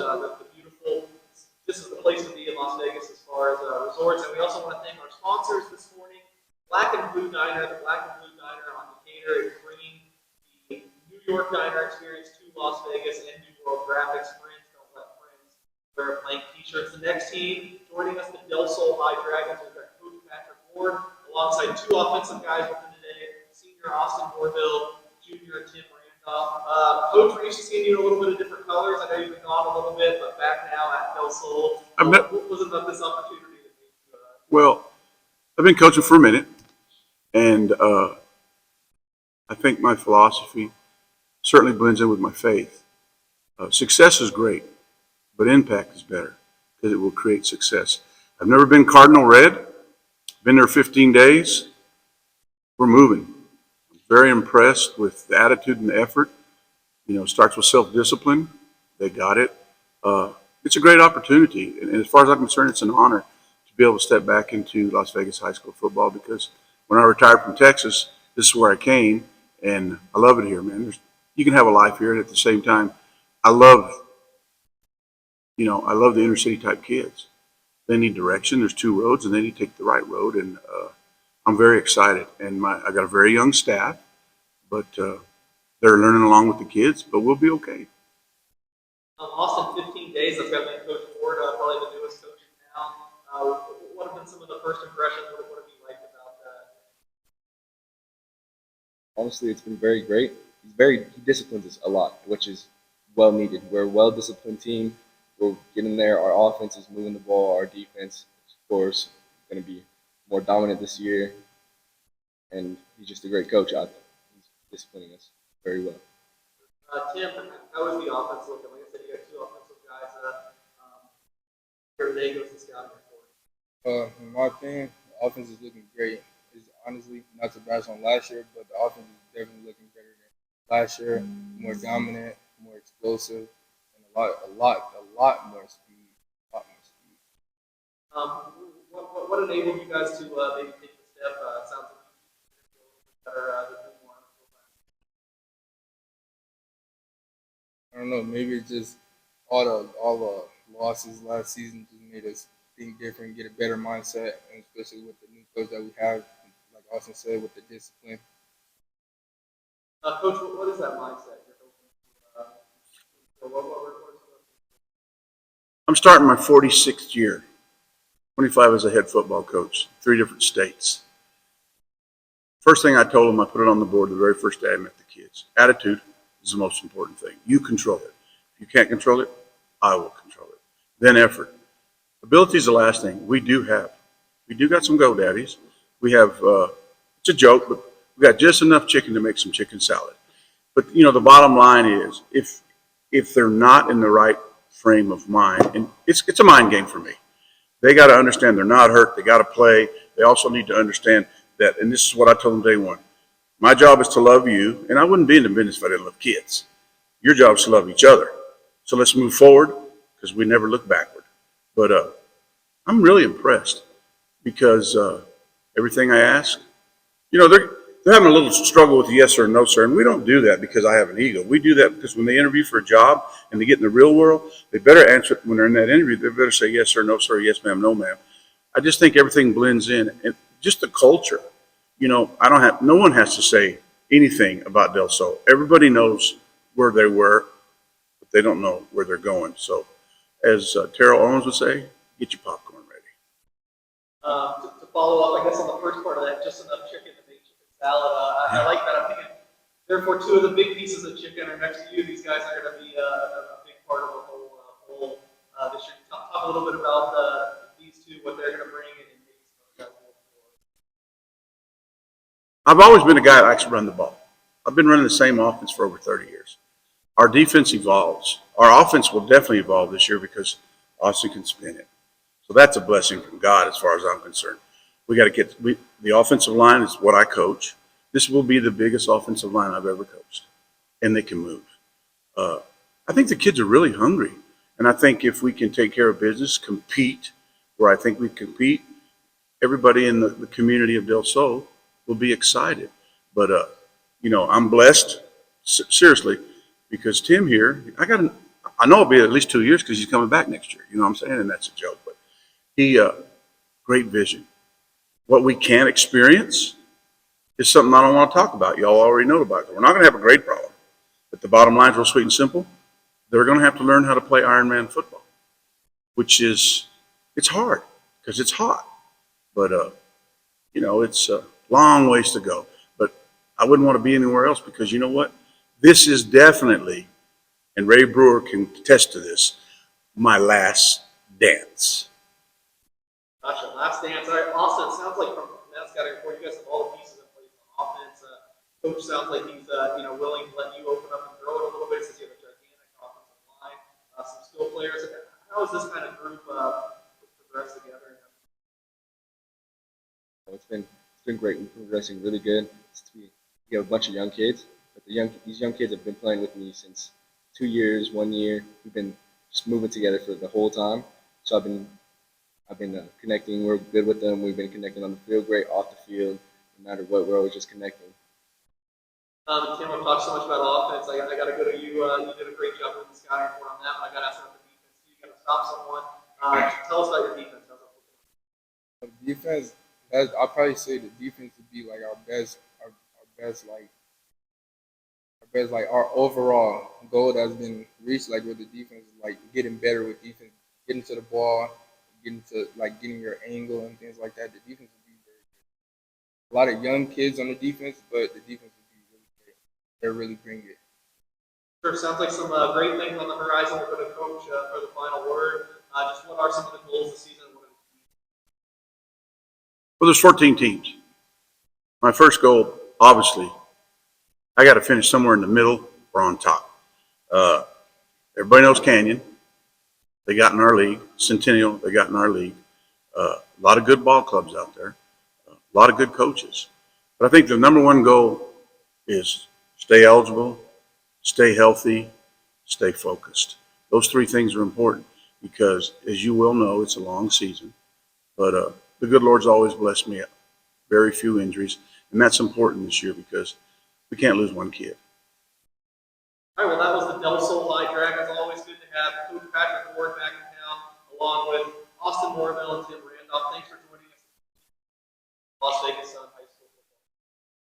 host the beautiful. This is the place to be in Las Vegas as far as resorts, and we also want to thank our sponsors this morning. Black and Blue Diner, the Black and Blue Diner on Decatur is bringing the New York Diner experience to Las Vegas and New World Graphics. Friends don't let friends wear blank t-shirts. The next team joining us, the Del Sol High Dragons, we've got Coach Patrick Ward, alongside two offensive guys with him today, senior Austin Borville, junior Tim Randolph. Coach, we're used to seeing you in a little bit of different colors. I know you've been gone a little bit, but back now at Del Sol. What was it about this opportunity that made you? Well, I've been coaching for a minute, and I think my philosophy certainly blends in with my faith. Success is great, but impact is better because it will create success. I've never been Cardinal Red. Been there 15 days. We're moving. I'm very impressed with the attitude and the effort. You know, it starts with self-discipline. They got it. It's a great opportunity, and as far as I'm concerned, it's an honor to be able to step back into Las Vegas high school football because when I retired from Texas, this is where I came, and I love it here, man. You can have a life here, and at the same time, I love the inner city type kids. They need direction. There's two roads, and they need to take the right road, and I'm very excited. And I got a very young staff, but they're learning along with the kids, but we'll be okay. Austin, 15 days. I've got Coach Ward, probably the newest coach in town. What have been some of the first impressions? What have you liked about that? Honestly, it's been very great. He disciplines us a lot, which is well needed. We're a well-disciplined team. We're getting there. Our offense is moving the ball. Our defense, of course, is going to be more dominant this year. And he's just a great coach out there. He's disciplining us very well. Tim, how is the offense looking? Like I said, you got two offensive guys. Here today goes the scouting report. In my opinion, the offense is looking great. It's honestly not to bash on last year, but the offense is definitely looking better than last year. More dominant, more explosive, and a lot more speed. What enabled you guys to maybe take the step? It sounds like you better than more. I don't know. Maybe it's just all the losses last season just made us think different, get a better mindset, and especially with the new coach that we have, like Austin said, with the discipline. Coach, what is that mindset you're hoping? I'm starting my 46th year, 25 as a head football coach, 3 different states. First thing I told them, I put it on the board the very first day I met the kids. Attitude is the most important thing. You control it. If you can't control it, I will control it. Then effort. Ability is the last thing. We do got some GoDaddies. We have, it's a joke, but we got just enough chicken to make some chicken salad. But, you know, the bottom line is if they're not in the right frame of mind, and it's a mind game for me. They got to understand they're not hurt. They got to play. They also need to understand that, and this is what I told them day one. My job is to love you, and I wouldn't be in the business if I didn't love kids. Your job is to love each other. So let's move forward because we never look backward. But I'm really impressed because everything I ask, you know, they're having a little struggle with the yes sir, no sir, and we don't do that because I have an ego. We do that because when they interview for a job and they get in the real world, they better answer it when they're in that interview. They better say yes sir, no sir, yes ma'am, no ma'am. I just think everything blends in, and just the culture. You know, no one has to say anything about Del Sol. Everybody knows where they were, but they don't know where they're going. So, as Terrell Owens would say, get your popcorn ready. To follow up, I guess, on the first part of that, just enough chicken to make chicken salad. I like that. I'm thinking, therefore, 2 of the big pieces of chicken are next to you. These guys are going to be a big part of the whole bowl this year. Talk a little bit about these 2, what they're going to bring, and maybe some of the guys. I've always been a guy that likes to run the ball. I've been running the same offense for over 30 years. Our defense evolves. Our offense will definitely evolve this year because Austin can spin it. So that's a blessing from God as far as I'm concerned. We got to get the offensive line is what I coach. This will be the biggest offensive line I've ever coached, and they can move. I think the kids are really hungry, and I think if we can take care of business, compete where I think we compete, everybody in the community of Del Sol will be excited. But you know, I'm blessed seriously because Tim here. I know it'll be at least 2 years because he's coming back next year. You know what I'm saying? And that's a joke, but he, great vision. What we can't experience is something I don't want to talk about. Y'all already know about it. We're not going to have a grade problem. But the bottom line is real sweet and simple. They're going to have to learn how to play Ironman football, which is, it's hard because it's hot. But, it's a long ways to go. But I wouldn't want to be anywhere else because you know what? This is definitely, and Ray Brewer can attest to this, my last dance. Gotcha. Last dance. All right, Austin, it sounds like from Matt's got a report, you guys have all the pieces in place on offense. Coach sounds like he's willing to let you open up and throw it a little bit since you have a gigantic offensive line, some skill players. How has this kind of group progressed together? It's been great. We're progressing really good. We have a bunch of young kids, but these young kids have been playing with me since 2 years, 1 year. We've been just moving together for the whole time. So I've been connecting. We're good with them. We've been connecting on the field, great off the field. No matter what, we're always just connecting. Tim, we've talked so much about offense. I got to go to you. You did a great job with the scouting report on that, but I got to ask about the defense. You got to stop someone. Tell us about your defense. How's that looking? Defense, I'll probably say the defense would be like our best, our overall goal that's been reached. Like with the defense, like getting better with defense, getting to the ball, getting your angle and things like that. The defense would be very good. A lot of young kids on the defense, but the defense would be really great. They're really bringing it. Sure, sounds like some great things on the horizon. We'll go to Coach for the final word. Just what are some of the goals this season? Well, there's 14 teams. My first goal, obviously, I got to finish somewhere in the middle or on top. Everybody knows Canyon. They got in our league. Centennial, they got in our league. A lot of good ball clubs out there. A lot of good coaches. But I think the number one goal is stay eligible, stay healthy, stay focused. Those three things are important because, as you well know, it's a long season. But the good Lord's always blessed me. Very few injuries. And that's important this year because we can't lose one kid. All right, well, that was the Del Sol High Dragons. Always good to have Coach Patrick Ward back in town, along with Austin Morville and Tim Randolph. Thanks for joining us. Las Vegas Sun.